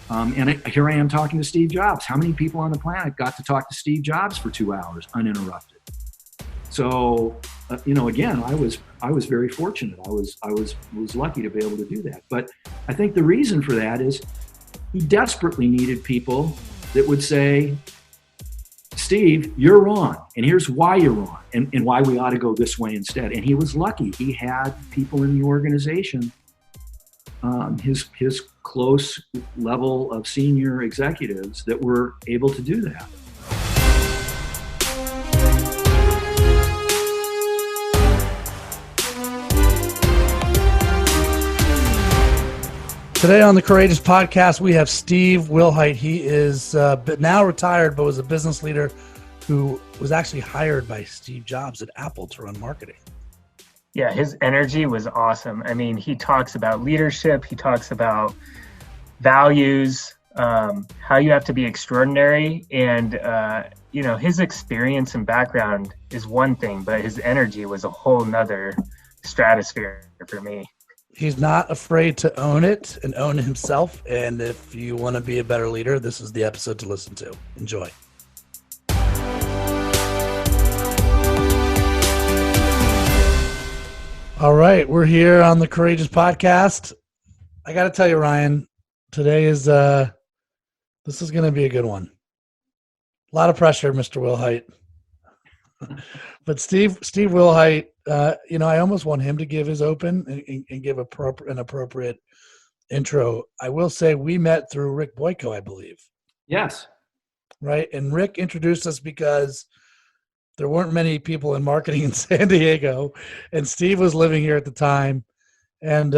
Here I am talking to Steve Jobs. How many people on the planet got to talk to Steve Jobs for 2 hours uninterrupted? So, again, I was very fortunate. I was lucky to be able to do that. But I think the reason for that is he desperately needed people that would say, Steve, you're wrong, and here's why you're wrong, and why we ought to go this way instead. And he was lucky. He had people in the organization, his close level of senior executives that were able to do that. Today on the Courageous Podcast, we have Steve Wilhite. He is now retired, but was a business leader who was actually hired by Steve Jobs at Apple to run marketing. Yeah, his energy was awesome. I mean, he talks about leadership. He talks about values, how you have to be extraordinary. And, his experience and background is one thing, but his energy was a whole nother stratosphere for me. He's not afraid to own it and own himself. And if you want to be a better leader, this is the episode to listen to. Enjoy. All right, we're here on the Courageous Podcast. I got to tell you, Ryan, today is this is going to be a good one. A lot of pressure, Mr. Wilhite. But Steve Wilhite, I almost want him to give his open and give an appropriate intro. I will say we met through Rick Boyko, I believe. Yes. Right, and Rick introduced us because there weren't many people in marketing in San Diego, and Steve was living here at the time. And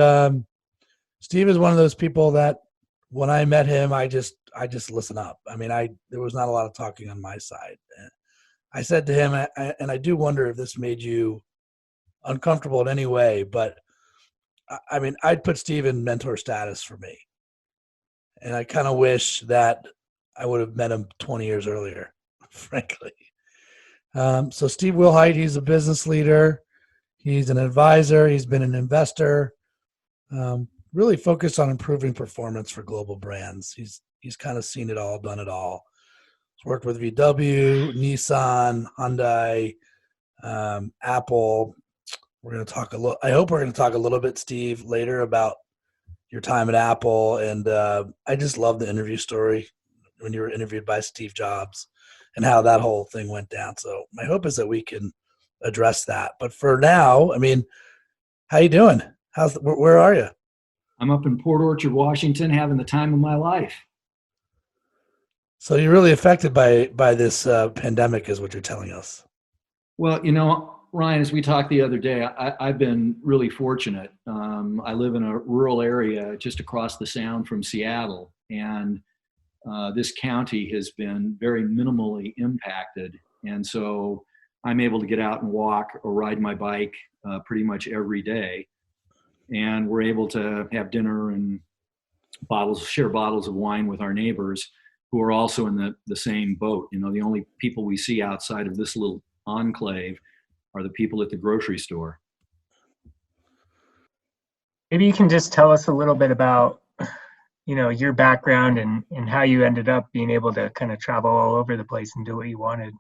Steve is one of those people that when I met him, I just listen up. I mean, there was not a lot of talking on my side. I said to him, and I do wonder if this made you uncomfortable in any way, but I mean, I'd put Steve in mentor status for me. And I kind of wish that I would have met him 20 years earlier, frankly. So Steve Wilhite, he's a business leader. He's an advisor. He's been an investor, really focused on improving performance for global brands. He's kind of seen it all, done it all. He's worked with VW, Nissan, Hyundai, Apple. We're going to talk I hope we're going to talk a little bit, Steve, later about your time at Apple. And I just love the interview story when you were interviewed by Steve Jobs and how that whole thing went down. So my hope is that we can address that. But for now, I mean, how you doing? Where are you? I'm up in Port Orchard, Washington, having the time of my life. So you're really affected by this pandemic, is what you're telling us. Well, Ryan, as we talked the other day, I've been really fortunate. I live in a rural area just across the Sound from Seattle, and this county has been very minimally impacted. And so I'm able to get out and walk or ride my bike pretty much every day. And we're able to have dinner and share bottles of wine with our neighbors who are also in the same boat. The only people we see outside of this little enclave are the people at the grocery store. Maybe you can just tell us a little bit about, your background and how you ended up being able to kind of travel all over the place and do what you wanted.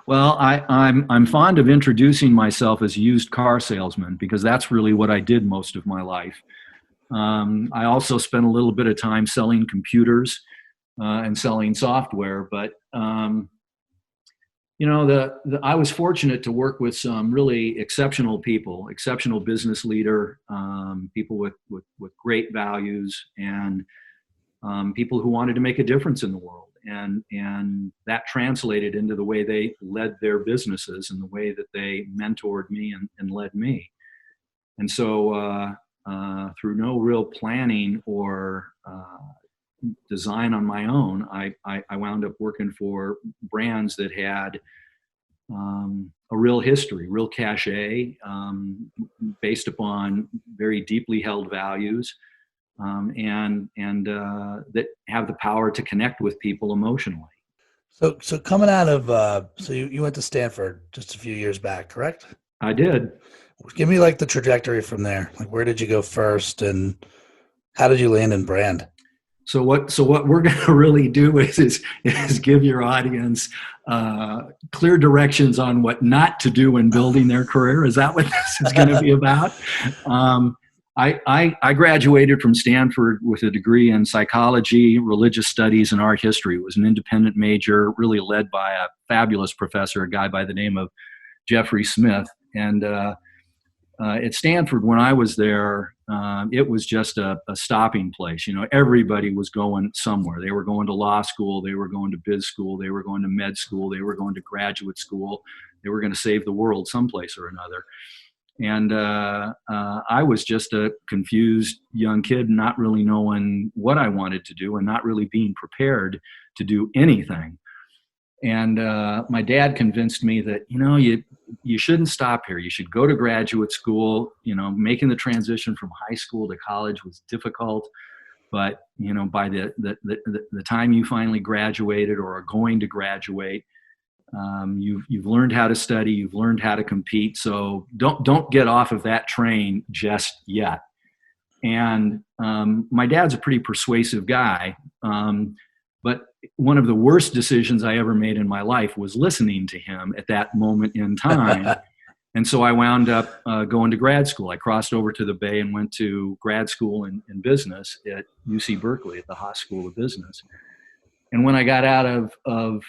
Well, I'm fond of introducing myself as a used car salesman because that's really what I did most of my life. I also spent a little bit of time selling computers and selling software, but I was fortunate to work with some really exceptional people, exceptional business leader, people with great values, and people who wanted to make a difference in the world. And that translated into the way they led their businesses and the way that they mentored me and led me. And so through no real planning or design on my own, I wound up working for brands that had a real history, real cachet, based upon very deeply held values, and that have the power to connect with people emotionally. So coming out of, so you went to Stanford just a few years back, correct? I did. Give me like the trajectory from there. Like, where did you go first, and How did you land in brand? So what we're going to really do is give your audience clear directions on what not to do in building their career. Is that what this is going to be about? I graduated from Stanford with a degree in psychology, religious studies, and art history. It was an independent major, really led by a fabulous professor, a guy by the name of Jeffrey Smith. And at Stanford, when I was there, it was just a stopping place. Everybody was going somewhere. They were going to law school. They were going to biz school. They were going to med school. They were going to graduate school. They were going to save the world someplace or another. And I was just a confused young kid, not really knowing what I wanted to do and not really being prepared to do anything. And my dad convinced me that, you shouldn't stop here. You should go to graduate school. Making the transition from high school to college was difficult. But, by the time you finally graduated or are going to graduate, you've learned how to study, you've learned how to compete. So don't get off of that train just yet. And my dad's a pretty persuasive guy. But one of the worst decisions I ever made in my life was listening to him at that moment in time. And so I wound up going to grad school. I crossed over to the Bay and went to grad school in business at UC Berkeley at the Haas School of Business. And when I got out of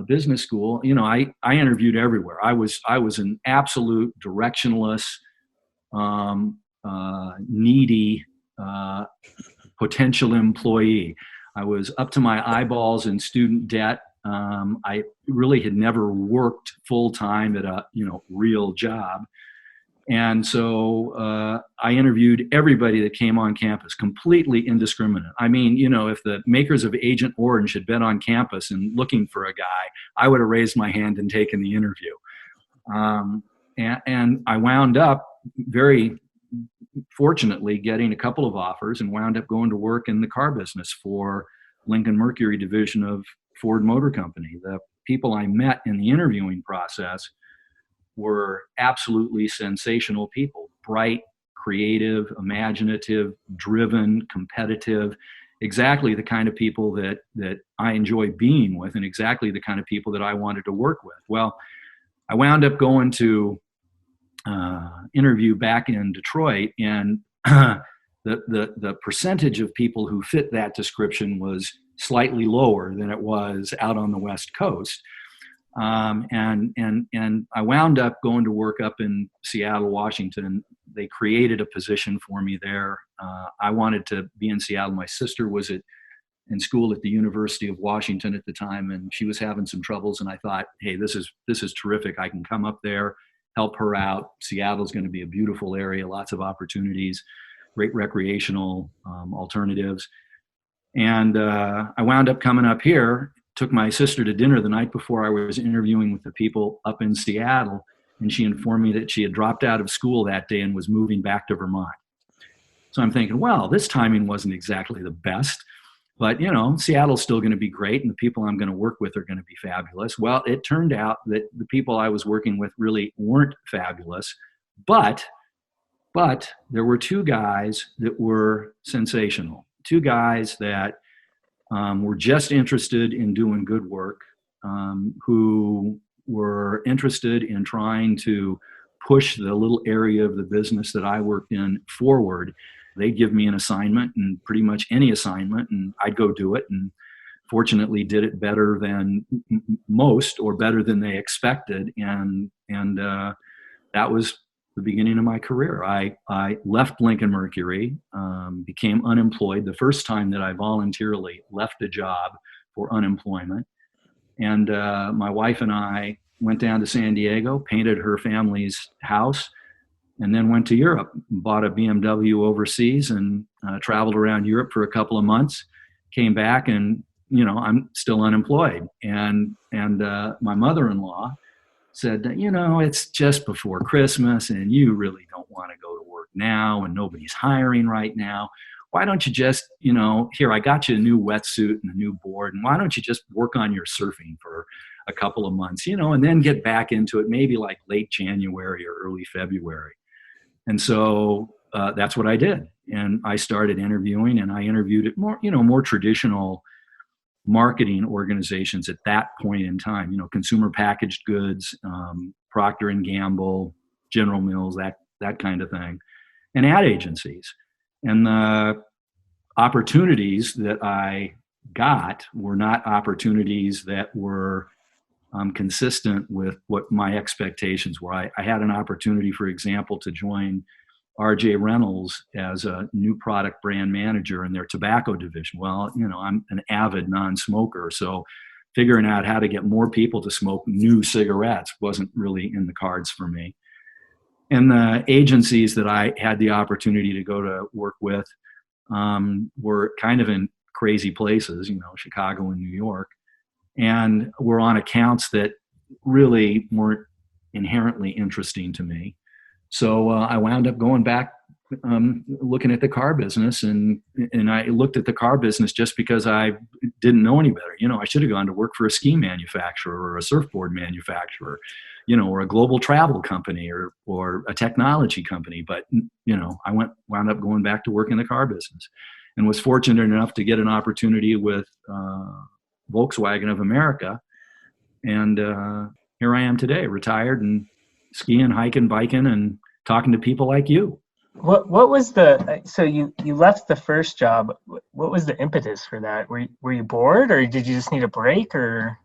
business school, I interviewed everywhere. I was an absolute directionless, needy, potential employee. I was up to my eyeballs in student debt. I really had never worked full time at a real job. And so I interviewed everybody that came on campus, completely indiscriminate. I mean, if the makers of Agent Orange had been on campus and looking for a guy, I would have raised my hand and taken the interview. And I wound up very fortunately getting a couple of offers and wound up going to work in the car business for Lincoln Mercury division of Ford Motor Company. The people I met in the interviewing process were absolutely sensational people, bright, creative, imaginative, driven, competitive, exactly the kind of people that I enjoy being with and exactly the kind of people that I wanted to work with. Well, I wound up going to interview back in Detroit, and the percentage of people who fit that description was slightly lower than it was out on the West Coast. And I wound up going to work up in Seattle, Washington. They created a position for me there. I wanted to be in Seattle. My sister was in school at the University of Washington at the time, and she was having some troubles. And I thought, hey, this is terrific. I can come up there, help her out. Seattle's going to be a beautiful area, lots of opportunities, great recreational alternatives. And I wound up coming up here, took my sister to dinner the night before I was interviewing with the people up in Seattle, and she informed me that she had dropped out of school that day and was moving back to Vermont. So I'm thinking, well, this timing wasn't exactly the best, but Seattle's still going to be great, and the people I'm going to work with are going to be fabulous. Well, it turned out that the people I was working with really weren't fabulous, but there were two guys that were sensational, two guys that were just interested in doing good work, who were interested in trying to push the little area of the business that I worked in forward. They'd give me an assignment, and pretty much any assignment, and I'd go do it, and fortunately did it better than most or better than they expected. And that was the beginning of my career. I left Lincoln Mercury, became unemployed, the first time that I voluntarily left a job for unemployment. And my wife and I went down to San Diego, painted her family's house, and then went to Europe, bought a BMW overseas, and traveled around Europe for a couple of months, came back, and I'm still unemployed. And my mother-in-law said, it's just before Christmas and you really don't want to go to work now and nobody's hiring right now. Why don't you just, here, I got you a new wetsuit and a new board, and why don't you just work on your surfing for a couple of months, and then get back into it maybe like late January or early February. And so that's what I did. And I started interviewing, and I interviewed at more traditional marketing organizations at that point in time, consumer packaged goods, Procter and Gamble, General Mills, that kind of thing, and ad agencies. And the opportunities that I got were not opportunities that were consistent with what my expectations were. I had an opportunity, for example, to join RJ Reynolds as a new product brand manager in their tobacco division. Well, I'm an avid non-smoker, so figuring out how to get more people to smoke new cigarettes wasn't really in the cards for me. And the agencies that I had the opportunity to go to work with were kind of in crazy places, Chicago and New York, and were on accounts that really weren't inherently interesting to me. So I wound up going back, looking at the car business, and I looked at the car business just because I didn't know any better. I should have gone to work for a ski manufacturer or a surfboard manufacturer, or a global travel company or a technology company. But I wound up going back to work in the car business, and was fortunate enough to get an opportunity with Volkswagen of America, and here I am today, retired and skiing, hiking, biking, and talking to people like you. What was so you left the first job? What was the impetus for that? Were you bored, or did you just need a break, or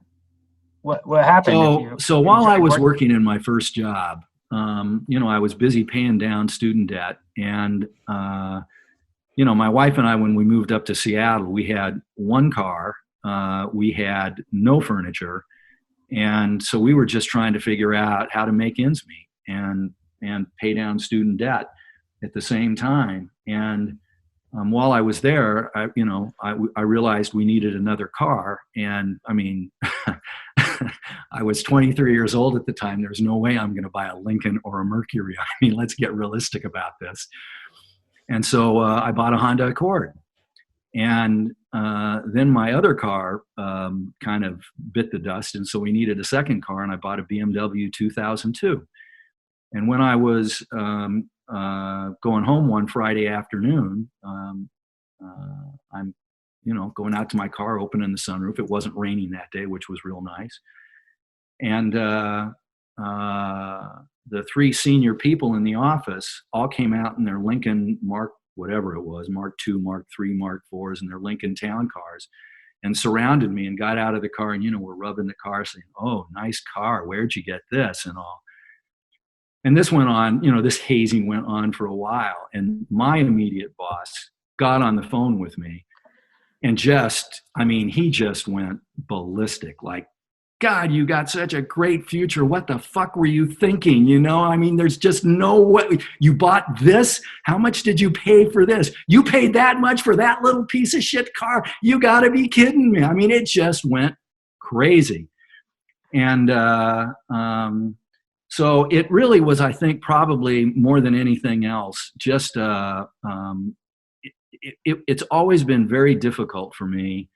what happened? So while I was working in my first job, I was busy paying down student debt, and my wife and I, when we moved up to Seattle, we had one car, we had no furniture. And so we were just trying to figure out how to make ends meet and pay down student debt at the same time. And while I was there, I realized we needed another car. And I mean, I was 23 years old at the time. There's no way I'm going to buy a Lincoln or a Mercury. I mean, let's get realistic about this. And so I bought a Honda Accord. And then my other car kind of bit the dust, and so we needed a second car, and I bought a BMW 2002. And when I was going home one Friday afternoon, I'm going out to my car, opening the sunroof. It wasn't raining that day, which was real nice. And the three senior people in the office all came out in their Lincoln Mark, whatever it was, Mark II, Mark III, Mark IVs, and their Lincoln Town cars, and surrounded me and got out of the car, and we're rubbing the car saying, "Oh, nice car, where'd you get this?" and all. And this went on, this hazing went on for a while, and my immediate boss got on the phone with me and he just went ballistic, like, "God, you got such a great future. What the fuck were you thinking? There's just no way. You bought this? How much did you pay for this? You paid that much for that little piece of shit car? You got to be kidding me." It just went crazy. And so it really was, I think, probably more than anything else, just it's always been very difficult for me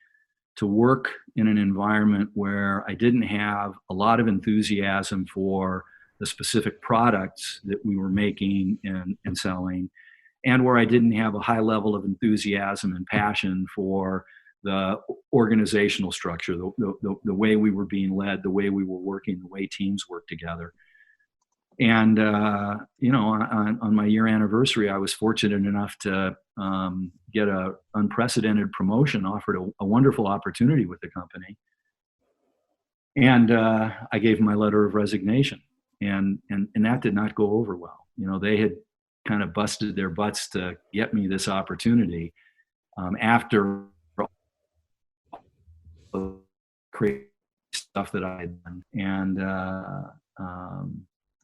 to work in an environment where I didn't have a lot of enthusiasm for the specific products that we were making and selling, and where I didn't have a high level of enthusiasm and passion for the organizational structure, the way we were being led, the way we were working, the way teams work together. And, on my year anniversary, I was fortunate enough to get an unprecedented promotion, offered a wonderful opportunity with the company. And I gave my letter of resignation, and that did not go over well. They had kind of busted their butts to get me this opportunity after the crazy stuff that I had done.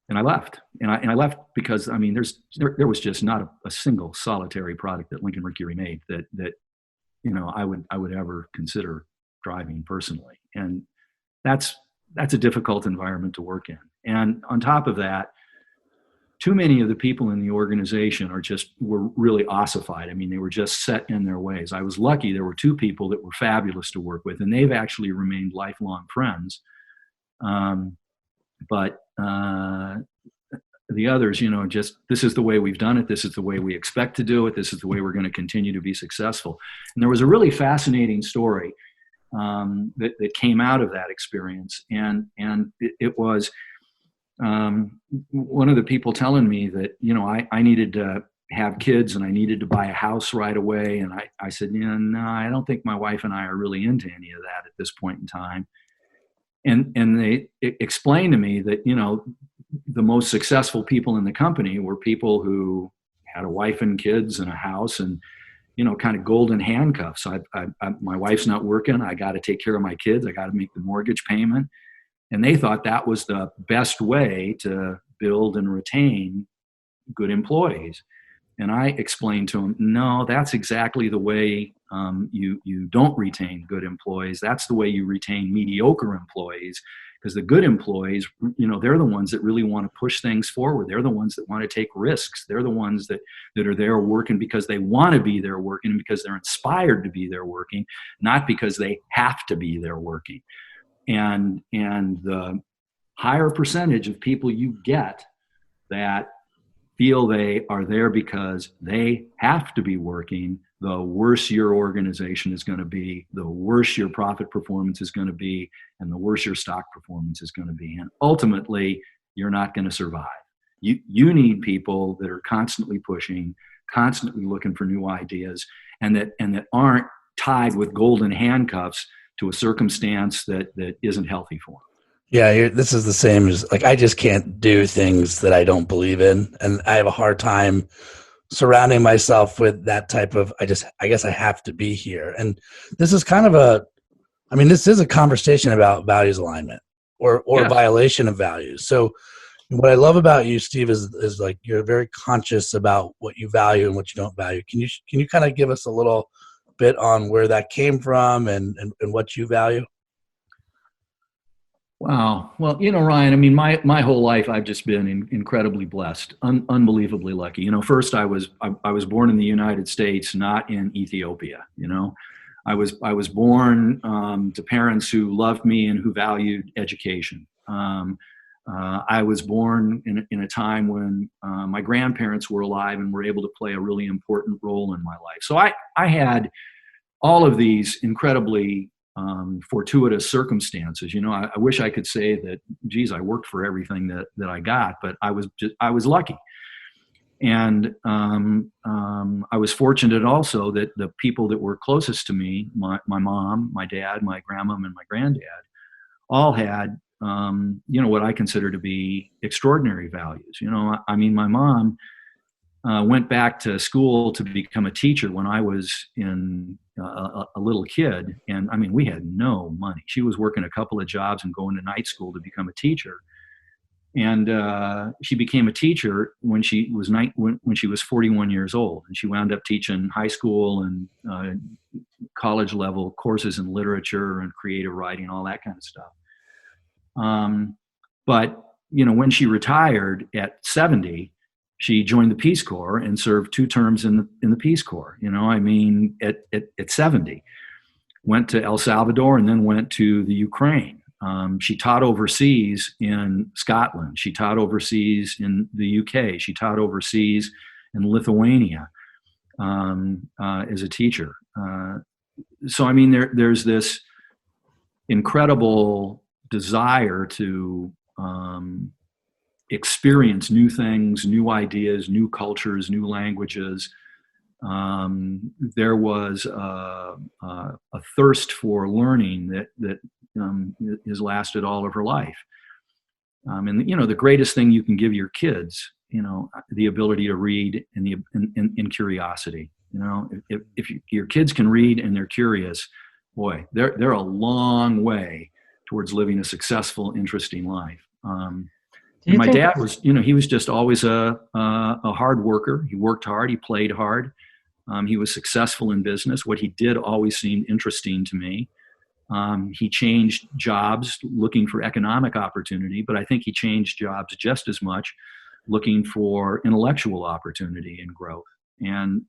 And I left, and I left because there was just not a single solitary product that Lincoln Mercury made that I would ever consider driving personally, and that's a difficult environment to work in. And on top of that, too many of the people in the organization were really ossified. They were just set in their ways. I was lucky; there were two people that were fabulous to work with, and they've actually remained lifelong friends. But the others, just this is the way we've done it. This is the way we expect to do it. This is the way we're going to continue to be successful. And there was a really fascinating story that came out of that experience. And it was one of the people telling me that, I needed to have kids and I needed to buy a house right away. And I said, no, I don't think my wife and I are really into any of that at this point in time. And they explained to me that, the most successful people in the company were people who had a wife and kids and a house and, kind of golden handcuffs. My wife's not working. I got to take care of my kids. I got to make the mortgage payment. And they thought that was the best way to build and retain good employees. And I explained to them, no, that's exactly the way you don't retain good employees. That's the way you retain mediocre employees, because the good employees, they're the ones that really want to push things forward. They're the ones that want to take risks. They're the ones that are there working because they want to be there working, because they're inspired to be there working, not because they have to be there working. And the higher percentage of people you get that feel they are there because they have to be working, the worse your organization is going to be, the worse your profit performance is going to be, and the worse your stock performance is going to be. And ultimately, you're not going to survive. You need people that are constantly pushing, constantly looking for new ideas, and that aren't tied with golden handcuffs to a circumstance that isn't healthy for them. Yeah, this is the same as, like, I just can't do things that I don't believe in. And I have a hard time surrounding myself with that type of, I guess I have to be here. And this is kind of this is a conversation about values alignment or Yes. violation of values. So what I love about you, Steve, is like, you're very conscious about what you value and what you don't value. Can you kind of give us a little bit on where that came from and what you value? Wow. Well, Ryan, my whole life I've just been incredibly blessed, unbelievably lucky. First I was born in the United States, not in Ethiopia. I was born to parents who loved me and who valued education. I was born in a time when my grandparents were alive and were able to play a really important role in my life. So I had all of these incredibly fortuitous circumstances. I wish I could say that, geez, I worked for everything that I got, but I was lucky. And I was fortunate also that the people that were closest to me, my mom, my dad, my grandmom, and my granddad, all had, what I consider to be extraordinary values. My mom went back to school to become a teacher when I was in a little kid. And we had no money. She was working a couple of jobs and going to night school to become a teacher. And she became a teacher when she was when she was 41 years old. And she wound up teaching high school and college level courses in literature and creative writing, all that kind of stuff. But when she retired at 70, she joined the Peace Corps and served 2 terms in the Peace Corps. At 70, went to El Salvador and then went to the Ukraine. She taught overseas in Scotland. She taught overseas in the UK. She taught overseas in Lithuania as a teacher. So there's this incredible desire to experience new things, new ideas, new cultures, new languages. There was a thirst for learning that has lasted all of her life. And the greatest thing you can give your kids, the ability to read and curiosity. If your kids can read and they're curious, boy, they're a long way towards living a successful, interesting life. My dad was, he was just always a hard worker. He worked hard. He played hard. He was successful in business. What he did always seemed interesting to me. He changed jobs looking for economic opportunity, but I think he changed jobs just as much looking for intellectual opportunity and growth. And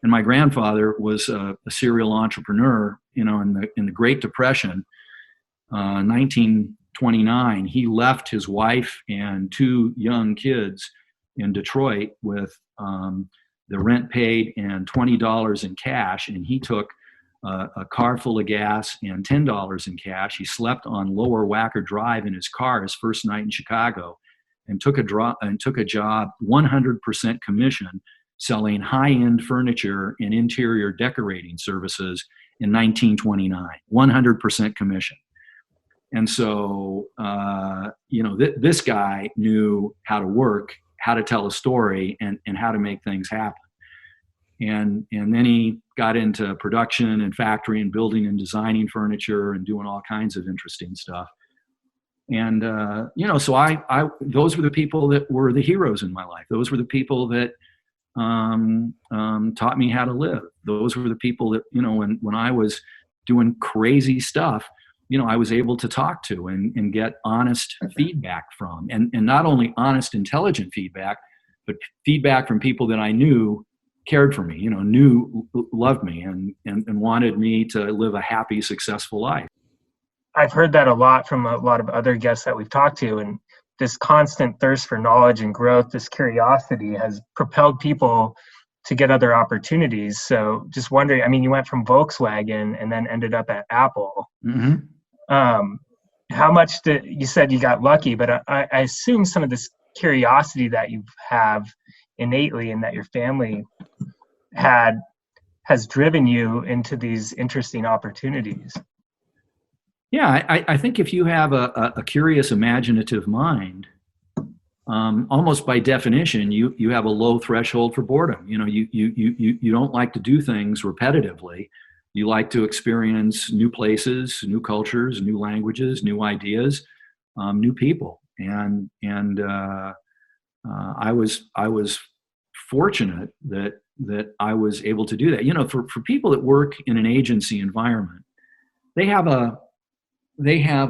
my grandfather was a serial entrepreneur, in the Great Depression, 29, he left his wife and 2 young kids in Detroit with the rent paid and $20 in cash, and he took a car full of gas and $10 in cash. He slept on Lower Wacker Drive in his car his first night in Chicago, and took a job 100% commission selling high-end furniture and interior decorating services in 1929. 100% commission. And so, this guy knew how to work, how to tell a story, and how to make things happen. And then he got into production and factory and building and designing furniture and doing all kinds of interesting stuff. And, so I those were the people that were the heroes in my life. Those were the people that taught me how to live. Those were the people that, when I was doing crazy stuff, I was able to talk to and get honest feedback from, and not only honest, intelligent feedback, but feedback from people that I knew cared for me, loved me and wanted me to live a happy, successful life. I've heard that a lot from a lot of other guests that we've talked to, and this constant thirst for knowledge and growth, this curiosity has propelled people to get other opportunities. So just wondering, you went from Volkswagen and then ended up at Apple. Mm-hmm. How much you said you got lucky, but I assume some of this curiosity that you have innately and that your family had has driven you into these interesting opportunities. Yeah, I think if you have a curious, imaginative mind, almost by definition, you have a low threshold for boredom. You don't like to do things repetitively. You like to experience new places, new cultures, new languages, new ideas, new people. And I was fortunate that I was able to do that. For people that work in an agency environment, they have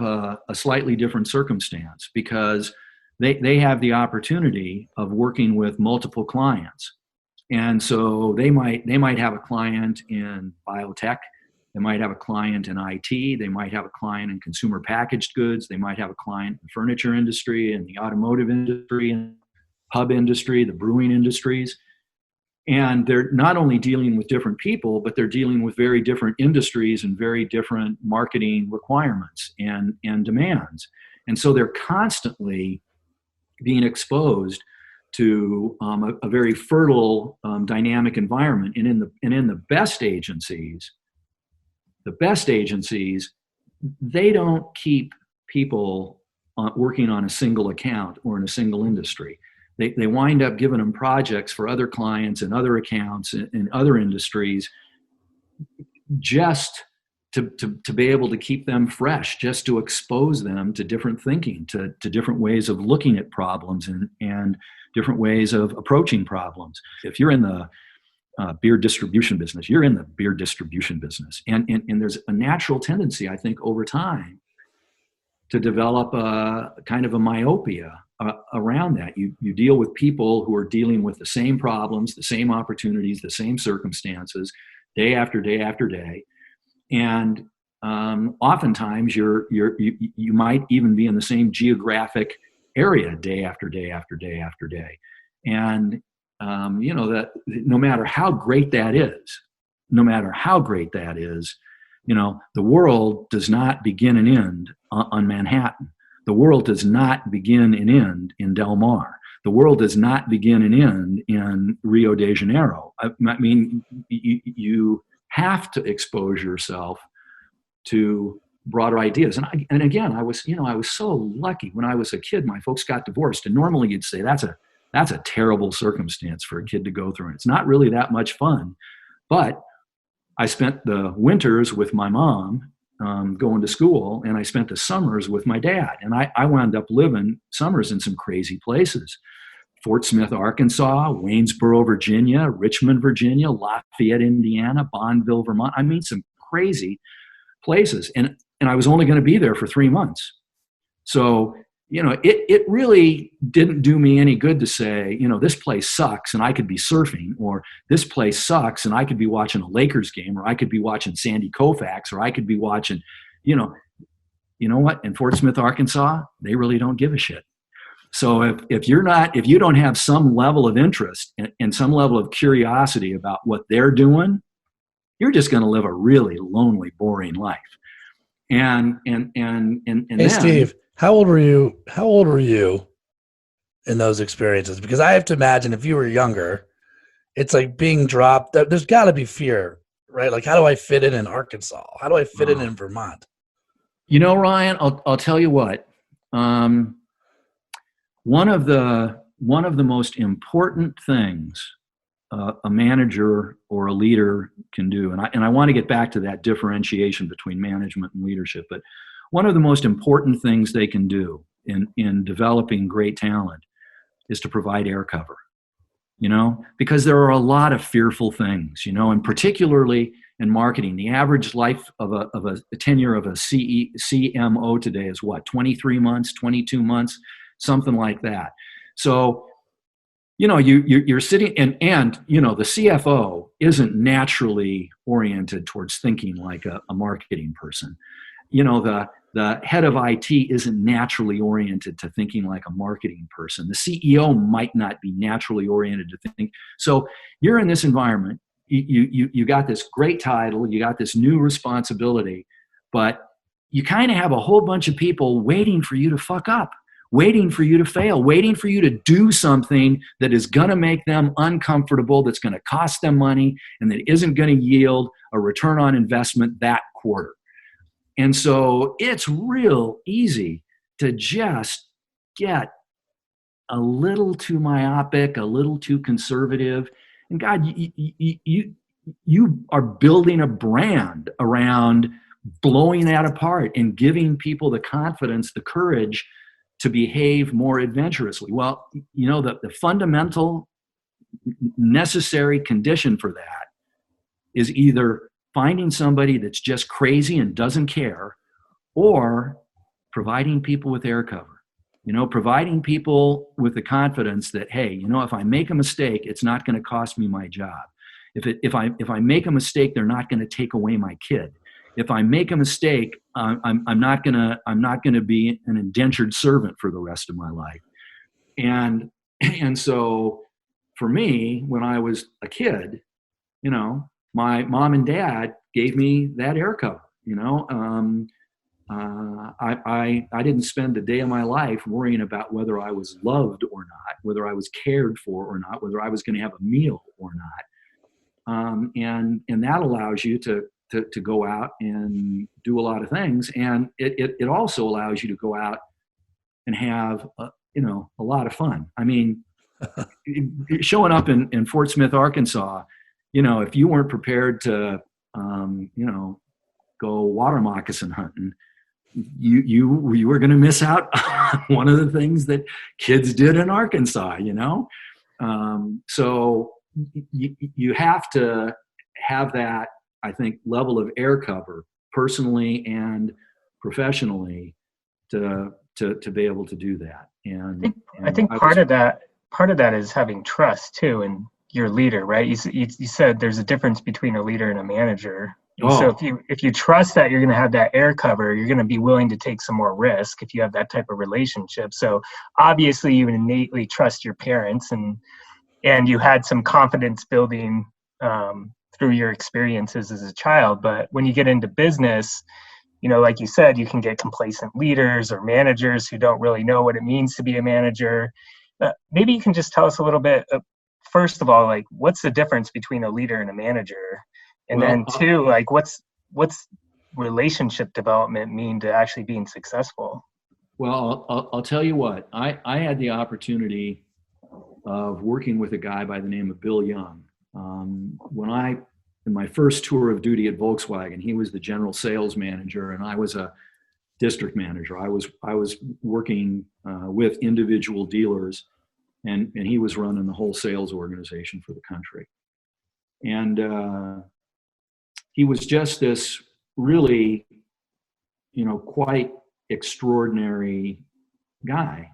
a slightly different circumstance because they have the opportunity of working with multiple clients. And so they might have a client in biotech, they might have a client in IT, they might have a client in consumer packaged goods, they might have a client in the furniture industry and the automotive industry and pub industry, the brewing industries. And they're not only dealing with different people, but they're dealing with very different industries and very different marketing requirements and demands. And so they're constantly being exposed to a very fertile, dynamic environment. And in the best agencies, they don't keep people working on a single account or in a single industry. They wind up giving them projects for other clients and other accounts in other industries, just to be able to keep them fresh, just to expose them to different thinking, to different ways of looking at problems and different ways of approaching problems. If you're in the beer distribution business, you're in the beer distribution business. And there's a natural tendency, I think, over time to develop a kind of a myopia around that. You deal with people who are dealing with the same problems, the same opportunities, the same circumstances, day after day after day. And oftentimes you might even be in the same geographic area day after day after day after day. And that no matter how great that is, the world does not begin and end on Manhattan. The world does not begin and end in Del Mar. The world does not begin and end in Rio de Janeiro. You have to expose yourself to broader ideas. And again, I was so lucky. When I was a kid, my folks got divorced, and normally you'd say that's a terrible circumstance for a kid to go through. And it's not really that much fun. But I spent the winters with my mom going to school, and I spent the summers with my dad. And I wound up living summers in some crazy places. Fort Smith, Arkansas, Waynesboro, Virginia, Richmond, Virginia, Lafayette, Indiana, Bonneville, Vermont. Some crazy places. And I was only going to be there for 3 months. So, it really didn't do me any good to say, this place sucks and I could be surfing, or this place sucks and I could be watching a Lakers game, or I could be watching Sandy Koufax, or I could be watching, you know what? In Fort Smith, Arkansas, they really don't give a shit. So if you don't have some level of interest and some level of curiosity about what they're doing, you're just going to live a really lonely, boring life. And Hey, then, Steve, how old were you? How old were you in those experiences? Because I have to imagine if you were younger, it's like being dropped. There's got to be fear, right? Like, how do I fit in Arkansas? How do I fit in Vermont? You know, Ryan, I'll tell you what. One of the most important things a manager or a leader can do, and I want to get back to that differentiation between management and leadership, but one of the most important things they can do in developing great talent is to provide air cover. You know, because there are a lot of fearful things, you know, and particularly in marketing, the average life of a tenure of a CMO today is what, 23 months, 22 months, something like that. So, you know, you're sitting and you know, the CFO isn't naturally oriented towards thinking like a marketing person. You know, the head of IT isn't naturally oriented to thinking like a marketing person. The CEO might not be naturally oriented to think. So you're in this environment, you got this great title, you got this new responsibility, but you kind of have a whole bunch of people waiting for you to fuck up, waiting for you to fail, waiting for you to do something that is going to make them uncomfortable, that's going to cost them money, and that isn't going to yield a return on investment that quarter. And so it's real easy to just get a little too myopic, a little too conservative. And God, you are building a brand around blowing that apart and giving people the confidence, the courage to behave more adventurously. Well, you know, the fundamental necessary condition for that is either finding somebody that's just crazy and doesn't care, or providing people with air cover. You know, providing people with the confidence that, hey, you know, if I make a mistake, it's not going to cost me my job. If I make a mistake, they're not going to take away my kid. If I make a mistake, I'm not gonna be an indentured servant for the rest of my life. And so for me, when I was a kid, you know, my mom and dad gave me that air cover. You know, I didn't spend a day of my life worrying about whether I was loved or not, whether I was cared for or not, whether I was going to have a meal or not. And that allows you to go out and do a lot of things, and it also allows you to go out and have you know, a lot of fun. I mean, showing up in Fort Smith, Arkansas, you know, if you weren't prepared to you know, go water moccasin hunting, you were going to miss out on one of the things that kids did in Arkansas, you know. So you have to have that, I think, level of air cover personally and professionally to be able to do that. And I think part of that is having trust too in your leader, right? You said there's a difference between a leader and a manager. So if you trust that you're going to have that air cover, you're going to be willing to take some more risk if you have that type of relationship. So obviously you innately trust your parents, and you had some confidence building through your experiences as a child. But when you get into business, you know, like you said, you can get complacent leaders or managers who don't really know what it means to be a manager. Maybe you can just tell us a little bit, first of all, like, what's the difference between a leader and a manager? And then two, like, what's relationship development mean to actually being successful? Well, I'll tell you what, I had the opportunity of working with a guy by the name of Bill Young. In my first tour of duty at Volkswagen, he was the general sales manager and I was a district manager. I was working with individual dealers, and he was running the whole sales organization for the country. And he was just this really, you know, quite extraordinary guy.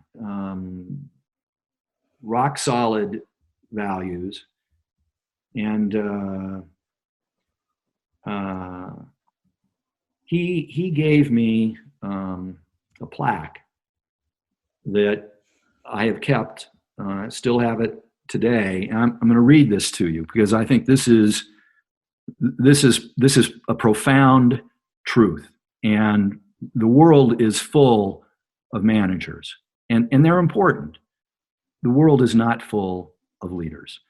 Rock solid values, and he gave me a plaque that I have kept, still have it today. And I'm going to read this to you because I think this is a profound truth. And the world is full of managers, and they're important. The world is not full of leaders.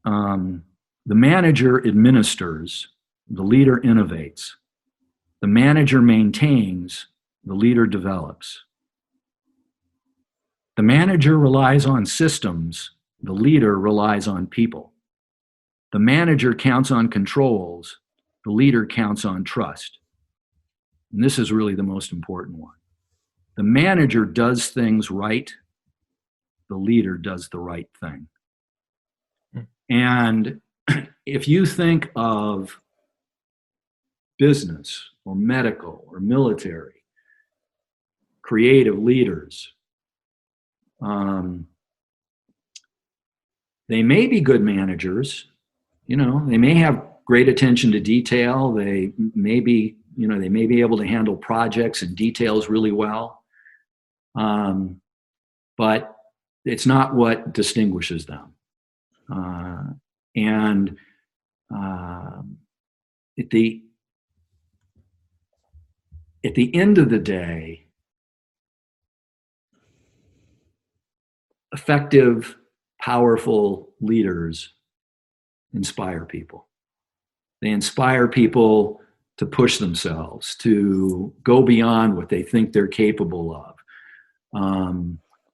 The manager administers, the leader innovates. The manager maintains, the leader develops. The manager relies on systems, the leader relies on people. The manager counts on controls, the leader counts on trust. And this is really the most important one. The manager does things right, the leader does the right thing. And if you think of business or medical or military, creative leaders, they may be good managers, they may have great attention to detail. They may be able to handle projects and details really well. But it's not what distinguishes them. And at the end of the day, effective, powerful leaders inspire people. They inspire people to push themselves, to go beyond what they think they're capable of,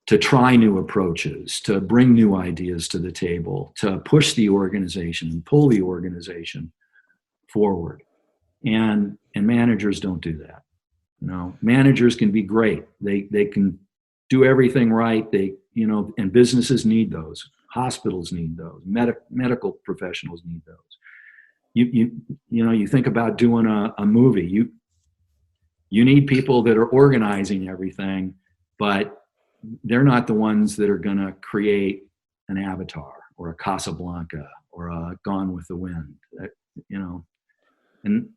to try new approaches, to bring new ideas to the table, to push the organization and pull the organization forward. And managers don't do that. Managers can be great. They can do everything right. And businesses need those. Hospitals need those. Medical professionals need those. You think about doing a movie. You need people that are organizing everything, but they're not the ones that are going to create an Avatar or a Casablanca or a Gone with the Wind. And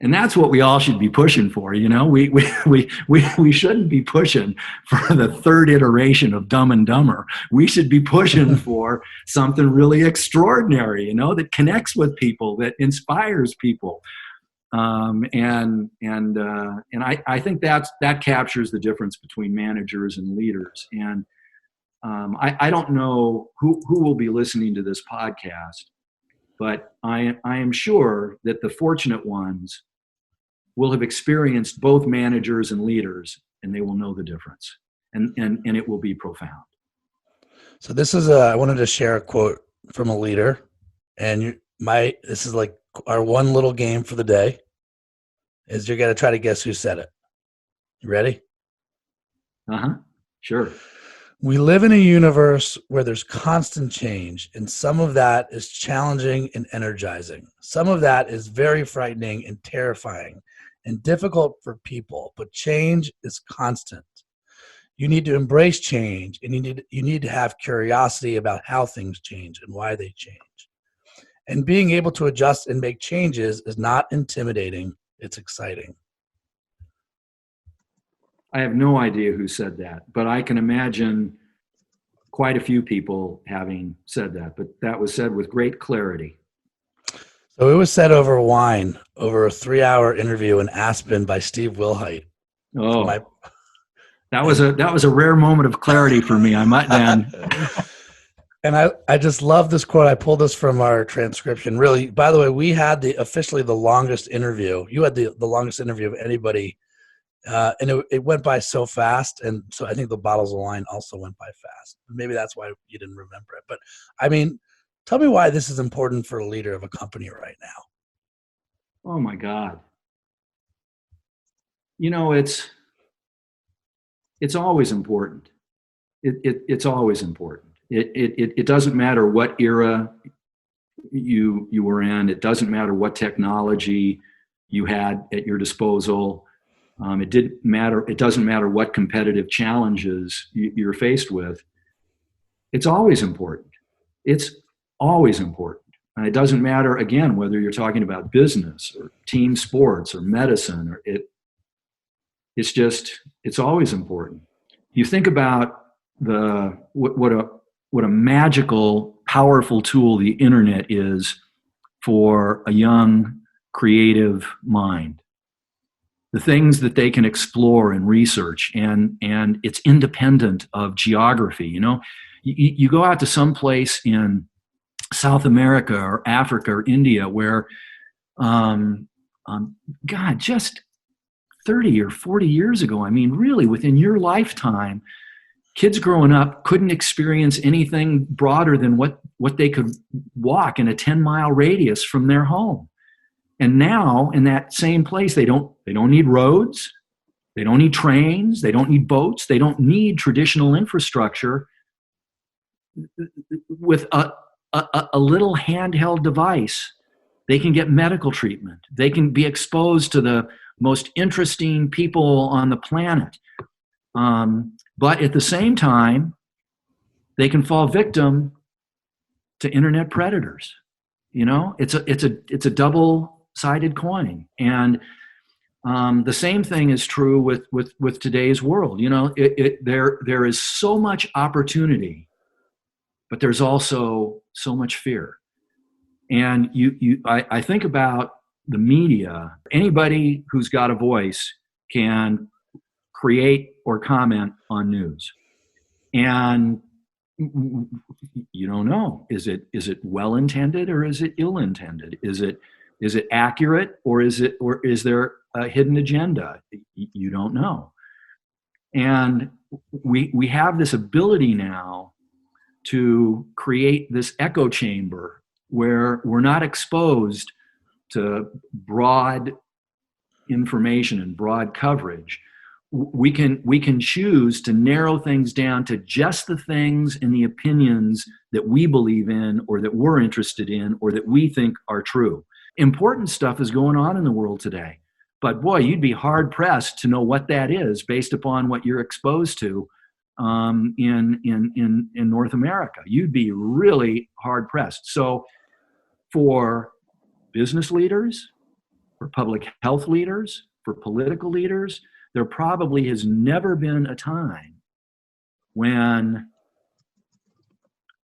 and that's what we all should be pushing for. We shouldn't be pushing for the third iteration of Dumb and Dumber. We should be pushing for something really extraordinary, that connects with people, that inspires people. And I think that captures the difference between managers and leaders. And I don't know who will be listening to this podcast, but I am sure that the fortunate ones will have experienced both managers and leaders, and they will know the difference, and it will be profound. So this is I wanted to share a quote from a leader, and this is like our one little game for the day. Is you're gonna try to guess who said it. You ready? Sure. We live in a universe where there's constant change, and some of that is challenging and energizing. Some of that is very frightening and terrifying and difficult for people, but change is constant. You need to embrace change, and you need to have curiosity about how things change and why they change. And being able to adjust and make changes is not intimidating, it's exciting. I have no idea who said that, but I can imagine quite a few people having said that, but that was said with great clarity. So it was said over wine, over a 3-hour interview in Aspen by Steve Wilhite. Oh, that was a rare moment of clarity for me. I might then. And I just love this quote. I pulled this from our transcription. Really, by the way, we had officially the longest interview. You had the longest interview of anybody. And it went by so fast. And so I think the bottles of wine also went by fast. Maybe that's why you didn't remember it. But I mean, tell me why this is important for a leader of a company right now. Oh my God. It's always important. It's always important. It doesn't matter what era you were in. It doesn't matter what technology you had at your disposal. It doesn't matter what competitive challenges you're faced with. It's always important. It's always important And it doesn't matter, again, whether you're talking about business or team sports or medicine, or it's always important. You think about what a magical, powerful tool the internet is for a young, creative mind. The things that they can explore and research, and it's independent of geography. You go out to some place in South America or Africa or India where, God, just 30 or 40 years ago, I mean, really within your lifetime, kids growing up couldn't experience anything broader than what they could walk in a 10-mile radius from their home. And now in that same place, they don't need roads, they don't need trains, they don't need boats, they don't need traditional infrastructure. With a little handheld device, they can get medical treatment. They can be exposed to the most interesting people on the planet. But at the same time, they can fall victim to internet predators. It's a double-sided coin. And the same thing is true with today's world. There is so much opportunity, but there's also so much fear. And I think about the media. Anybody who's got a voice can create or comment on news. And you don't know, is it well intended or is it ill intended? Is it accurate or is there a hidden agenda? You don't know. And we have this ability now to create this echo chamber where we're not exposed to broad information and broad coverage. We can choose to narrow things down to just the things and the opinions that we believe in or that we're interested in or that we think are true. Important stuff is going on in the world today, but boy, you'd be hard pressed to know what that is based upon what you're exposed to in North America. You'd be really hard pressed. So for business leaders, for public health leaders, for political leaders, there probably has never been a time when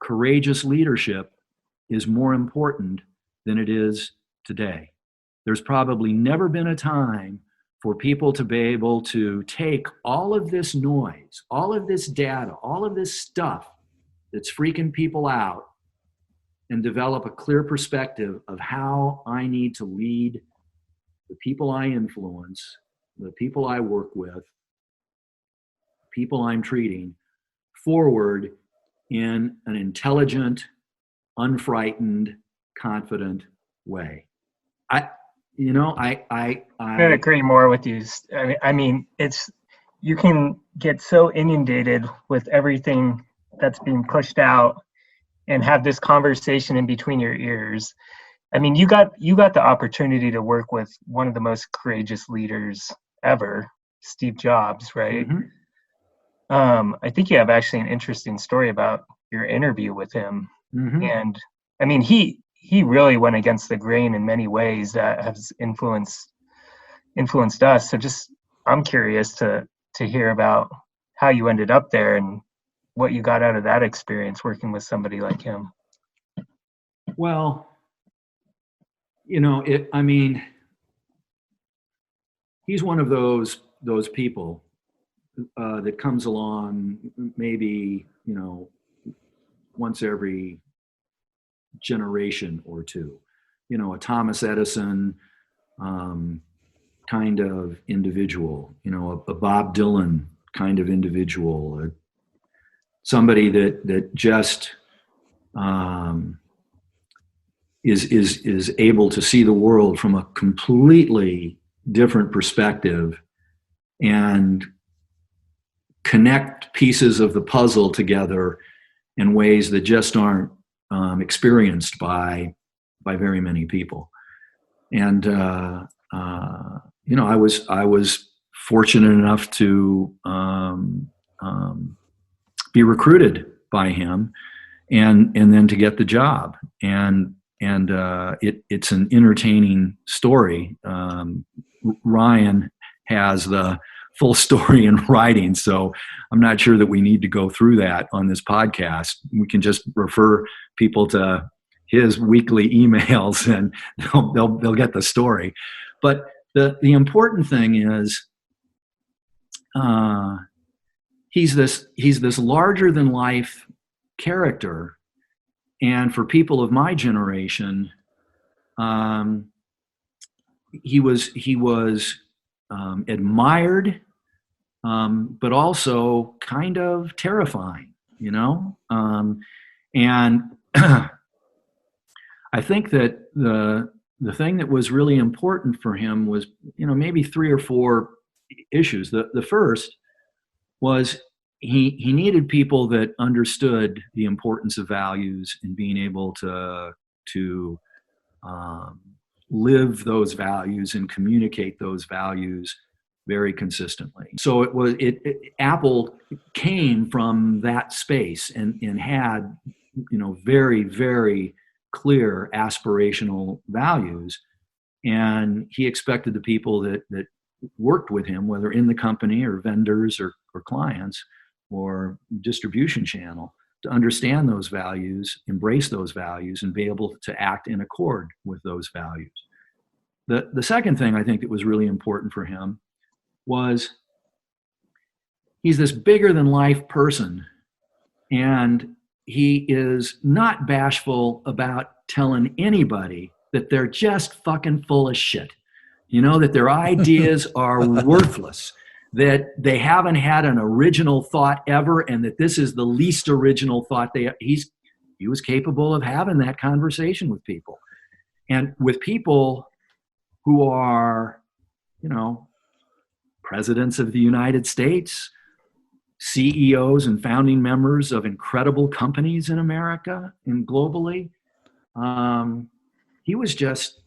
courageous leadership is more important than it is today. There's probably never been a time for people to be able to take all of this noise, all of this data, all of this stuff that's freaking people out and develop a clear perspective of how I need to lead the people I influence, the people I work with, people I'm treating forward in an intelligent, unfrightened, confident way. I couldn't agree more with you. I mean, you can get so inundated with everything that's being pushed out and have this conversation in between your ears. I mean, you got the opportunity to work with one of the most courageous leaders ever, Steve Jobs, right? Mm-hmm. I think you have actually an interesting story about your interview with him. Mm-hmm. And I mean, he really went against the grain in many ways that has influenced us. So I'm curious to hear about how you ended up there and what you got out of that experience working with somebody like him. Well, he's one of those people that comes along maybe, once every generation or two. A Thomas Edison kind of individual, a Bob Dylan kind of individual, somebody that just is able to see the world from a completely different perspective and connect pieces of the puzzle together in ways that just aren't experienced by very many people. And I was fortunate enough to be recruited by him and then to get the job. And it's an entertaining story. Ryan has the full story in writing, so I'm not sure that we need to go through that on this podcast. We can just refer people to his weekly emails, and they'll get the story. But the important thing is, he's this larger than life character, and for people of my generation, he was admired, but also kind of terrifying, and I think that the thing that was really important for him was, maybe 3 or 4 issues. The first was he needed people that understood the importance of values and being able to live those values and communicate those values very consistently. So Apple came from that space and had, very, very clear aspirational values. And he expected the people that worked with him, whether in the company or vendors or clients or distribution channel, to understand those values, embrace those values, and be able to act in accord with those values. The second thing I think that was really important for him was he's this bigger than life person, and he is not bashful about telling anybody that they're just fucking full of shit. That their ideas are worthless, that they haven't had an original thought ever, and that this is the least original thought he was capable of having that conversation with people. And with people who are, presidents of the United States, CEOs and founding members of incredible companies in America and globally, he was just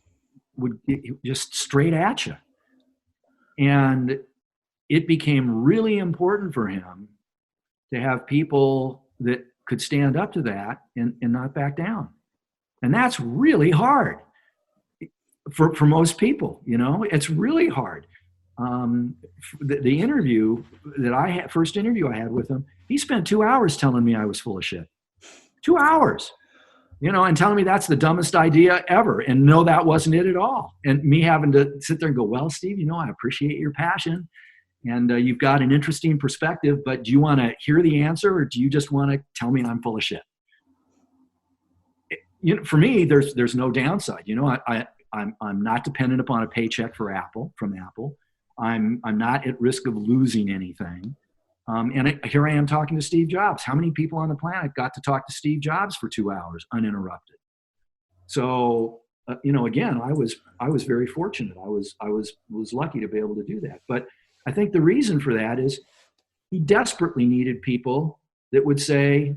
straight at you. And it became really important for him to have people that could stand up to that and not back down. And that's really hard for most people. It's really hard. The interview that I had, first interview I had with him, he spent 2 hours telling me I was full of shit. 2 hours. And telling me that's the dumbest idea ever. And no, that wasn't it at all. And me having to sit there and go, well, Steve, I appreciate your passion, and you've got an interesting perspective, but do you want to hear the answer, or do you just want to tell me I'm full of shit? For me, there's no downside. I'm not dependent upon a paycheck from Apple. I'm not at risk of losing anything. Here I am talking to Steve Jobs. How many people on the planet got to talk to Steve Jobs for 2 hours uninterrupted? So, again, I was very fortunate. I was lucky to be able to do that. But I think the reason for that is he desperately needed people that would say,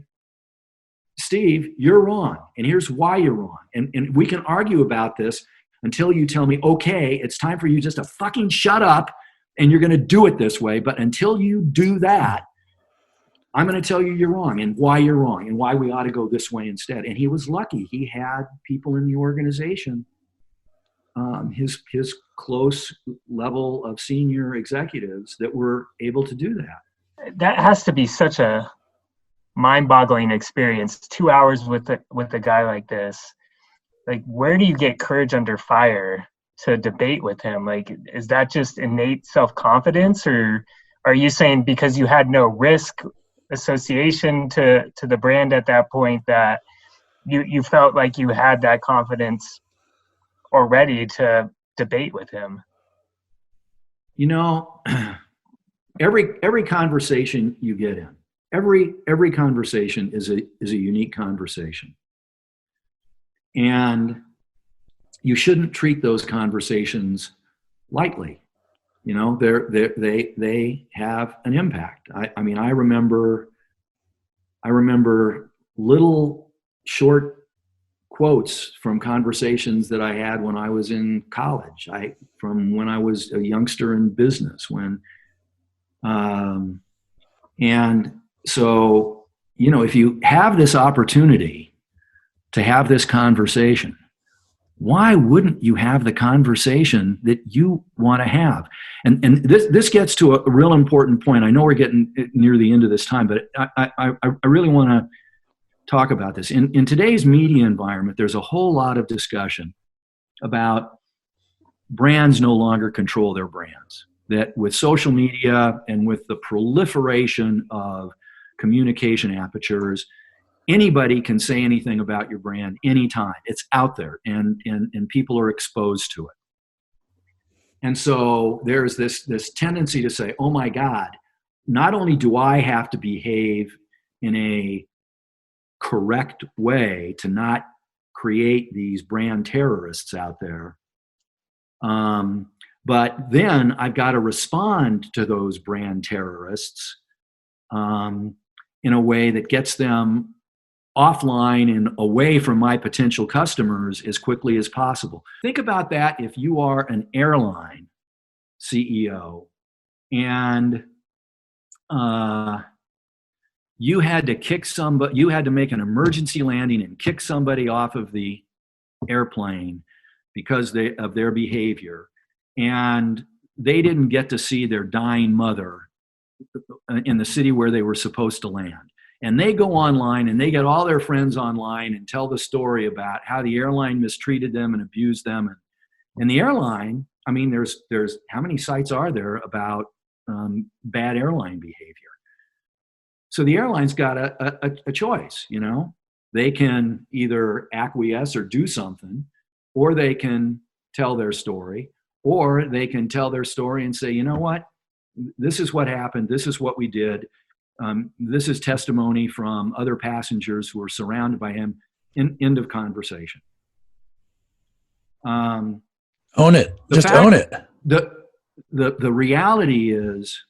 Steve, you're wrong, and here's why you're wrong. And we can argue about this until you tell me, okay, it's time for you just to fucking shut up, and you're going to do it this way. But until you do that, I'm going to tell you you're wrong, and why you're wrong, and why we ought to go this way instead. And he was lucky. He had people in the organization, his close level of senior executives, that were able to do that. That has to be such a mind-boggling experience. 2 hours with a guy like this. Like, where do you get courage under fire to debate with him? Like, is that just innate self-confidence, or are you saying because you had no risk association to the brand at that point that you felt like you had that confidence already to debate with him? Every conversation you get in, every conversation is a unique conversation. And you shouldn't treat those conversations lightly. They have an impact. I remember little short quotes from conversations that I had when I was in college, from when I was a youngster in business, and so, if you have this opportunity to have this conversation, why wouldn't you have the conversation that you want to have? And this gets to a real important point. I know we're getting near the end of this time, but I really want to talk about this. In today's media environment, there's a whole lot of discussion about brands no longer control their brands. That with social media and with the proliferation of communication apertures, anybody can say anything about your brand anytime. It's out there, and people are exposed to it. And so there's this tendency to say, oh my God, not only do I have to behave in a correct way to not create these brand terrorists out there, but then I've got to respond to those brand terrorists in a way that gets them offline and away from my potential customers as quickly as possible. Think about that if you are an airline CEO and you had to make an emergency landing and kick somebody off of the airplane because of their behavior, and they didn't get to see their dying mother in the city where they were supposed to land. And they go online and they get all their friends online and tell the story about how the airline mistreated them and abused them. And the airline, I mean, there's how many sites are there about bad airline behavior? So the airline's got a choice, you know. They can either acquiesce or do something, or they can tell their story, or they can tell their story and say, you know what, this is what happened, this is what we did. This is testimony from other passengers who were surrounded by him. End of conversation. Own it. Just own it. The reality is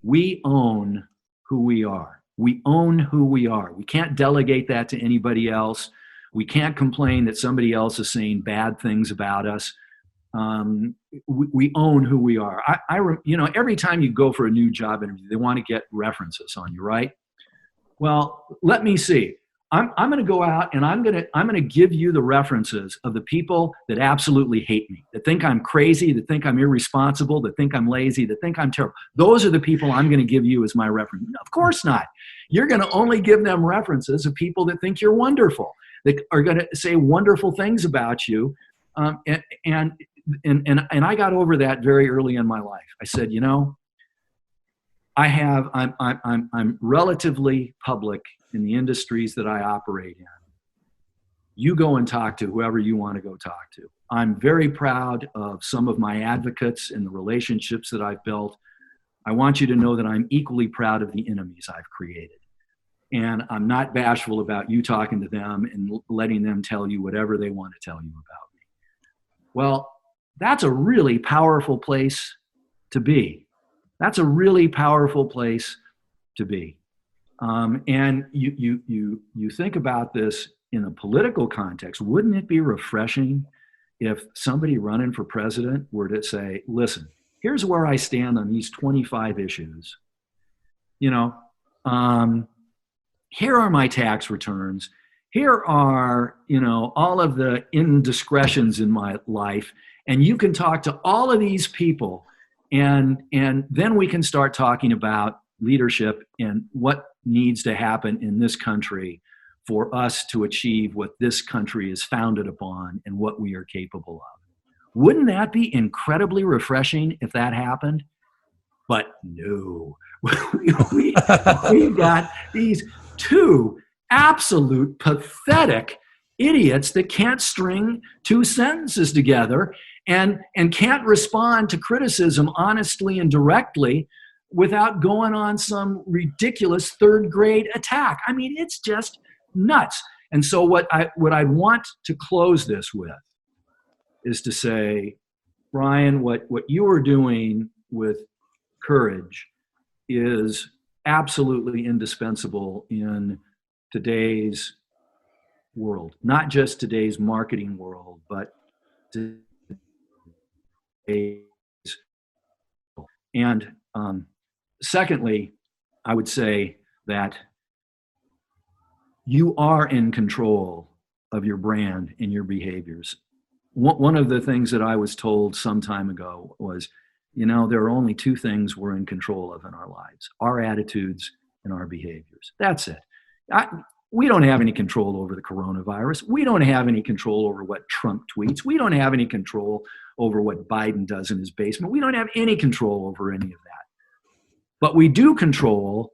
we own who we are. We own who we are. We can't delegate that to anybody else. We can't complain that somebody else is saying bad things about us. We own who we are. You know, every time you go for a new job interview, they want to get references on you, right? Well, let me see. I'm going to go out and I'm going to give you the references of the people that absolutely hate me, that think I'm crazy, that think I'm irresponsible, that think I'm lazy, that think I'm terrible. Those are the people I'm going to give you as my reference. No, of course not. You're going to only give them references of people that think you're wonderful, that are going to say wonderful things about you. And I got over that very early in my life. I said, you know, I'm relatively public in the industries that I operate in. You go and talk to whoever you want to go talk to. I'm very proud of some of my advocates and the relationships that I've built. I want you to know that I'm equally proud of the enemies I've created. And I'm not bashful about you talking to them and letting them tell you whatever they want to tell you about me. Well, that's a really powerful place to be. That's a really powerful place to be. And you think about this in a political context. Wouldn't it be refreshing if somebody running for president were to say, listen, here's where I stand on these 25 issues. You know, here are my tax returns. Here are, you know, all of the indiscretions in my life. And you can talk to all of these people. And then we can start talking about leadership and what needs to happen in this country for us to achieve what this country is founded upon and what we are capable of. Wouldn't that be incredibly refreshing if that happened? But no, we got these two absolute pathetic idiots that can't string two sentences together and can't respond to criticism honestly and directly without going on some ridiculous third grade attack. I mean, it's just nuts. And so what I want to close this with is to say, Brian, what you are doing with courage is absolutely indispensable in today's world, not just today's marketing world, but today's. And secondly, I would say that you are in control of your brand and your behaviors. One of the things that I was told some time ago was, there are only two things we're in control of in our lives: our attitudes and our behaviors. That's it. We don't have any control over the coronavirus. We don't have any control over what Trump tweets. We don't have any control over what Biden does in his basement. We don't have any control over any of that. But we do control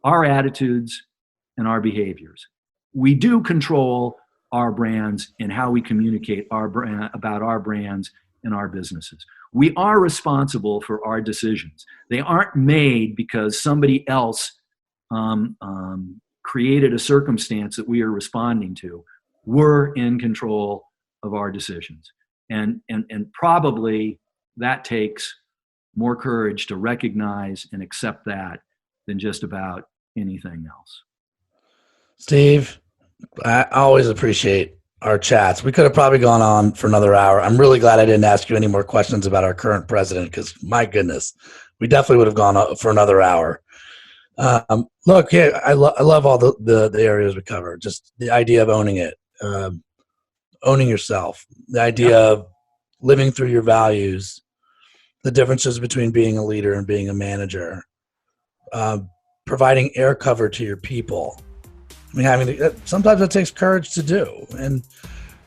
our attitudes and our behaviors. We do control our brands and how we communicate about our brands and our businesses. We are responsible for our decisions. They aren't made because somebody else created a circumstance that we are responding to. We're in control of our decisions. And probably that takes more courage to recognize and accept that than just about anything else. Steve, I always appreciate our chats. We could have probably gone on for another hour. I'm really glad I didn't ask you any more questions about our current president, because my goodness, we definitely would have gone on for another hour. Look, yeah, I love all the areas we cover. Just the idea of owning it, owning yourself, the idea of living through your values, the differences between being a leader and being a manager, providing air cover to your people. I mean, sometimes it takes courage to do. And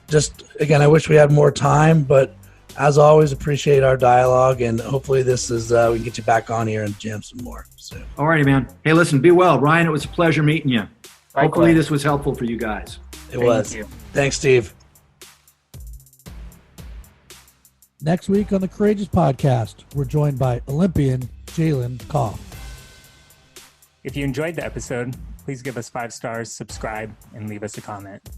just, again, I wish we had more time, but as always, appreciate our dialogue, and hopefully this is, we can get you back on here and jam some more soon. All righty, man. Hey, listen, be well. Ryan, it was a pleasure meeting you. Likewise. Hopefully this was helpful for you guys. It was. Thank you. Thanks, Steve. Next week on the Courageous Podcast, we're joined by Olympian Jalen Koff. If you enjoyed the episode, please give us 5 stars, subscribe, and leave us a comment.